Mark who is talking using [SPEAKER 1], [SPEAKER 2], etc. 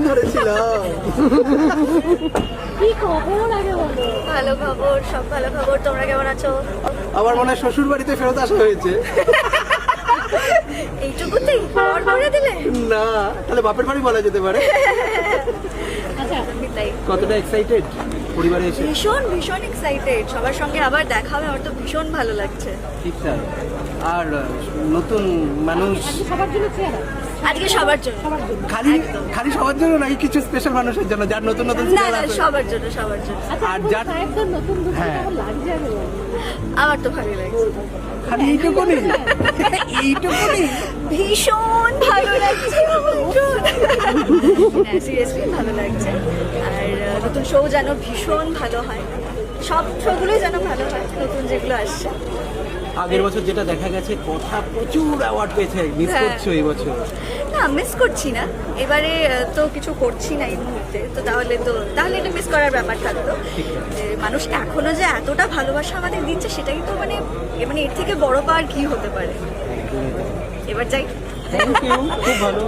[SPEAKER 1] ধরেছিলাম।
[SPEAKER 2] কি খবর আগে বলো।
[SPEAKER 3] ভালো খবর, সব ভালো খবর। তোমরা কেমন আছো?
[SPEAKER 1] আমার মনে হয় শ্বশুর বাড়িতে ফেরত আসা হয়েছে।
[SPEAKER 3] এইটুকুতেই পর করে দিলে?
[SPEAKER 1] না, তাহলে বাপের বাড়ি বলা যেতে পারে।
[SPEAKER 2] আচ্ছা
[SPEAKER 3] তাই
[SPEAKER 1] কতটা এক্সাইটেড পরিবারে এসে?
[SPEAKER 3] ভীষণ ভীষণ এক্সাইটেড, সবার সঙ্গে আবার দেখা হবে, আমার তো ভীষণ ভালো লাগছে।
[SPEAKER 1] ঠিক তাই। আর নতুন মানুষ
[SPEAKER 2] আজকে সবার জন্য চেয়ার
[SPEAKER 3] আজকে সবার জন্য।
[SPEAKER 2] সবার জন্য।
[SPEAKER 1] খালি খালি সবার জন্য নাকি কিছু স্পেশাল মানুষের জন্য যার নতুন নতুন
[SPEAKER 3] না
[SPEAKER 1] সিরিয়াল
[SPEAKER 3] না,
[SPEAKER 1] আছে?
[SPEAKER 3] সবার জন্য, সবার জন্য।
[SPEAKER 2] আচ্ছা
[SPEAKER 1] আর
[SPEAKER 2] আর
[SPEAKER 1] যার-
[SPEAKER 2] সাহেবদের নতুন দুটো
[SPEAKER 1] হ্যাঁ।
[SPEAKER 2] কেমন লাগছে আগে বলো।
[SPEAKER 3] আমার তো ভালো লাগছে,
[SPEAKER 1] খালি এইটুকুনি? এইটুকুনি?
[SPEAKER 3] ভীষণ ভালো লাগছে। সিরিয়াসলি ভালো লাগছে। আর নতুন শো যেন ভীষণ ভালো হয়, সব শোগুলোই যেন ভালো হয়, নতুন যেগুলো আসছে।
[SPEAKER 1] আগের বছর যেটা দেখা গেছে কথা প্রচুর অ্যাওয়ার্ড পেয়েছে, মিস
[SPEAKER 3] হ্যাঁ।
[SPEAKER 1] করছো এই বছর?
[SPEAKER 3] না, মিস করছি না, এবারে তো কিছু করছি না এই মুহূর্তে, তো তাহলে এটা মিস করার ব্যাপার থাকতো। যে মানুষ এখনো যে এতটা ভালোবাসা আমাদের দিচ্ছে, সেটাই তো মানে এর থেকে বড় পাওয়ার কি হতে পারে। এবার যাই।
[SPEAKER 1] থ্যাংক ইউ, খুব ভালো।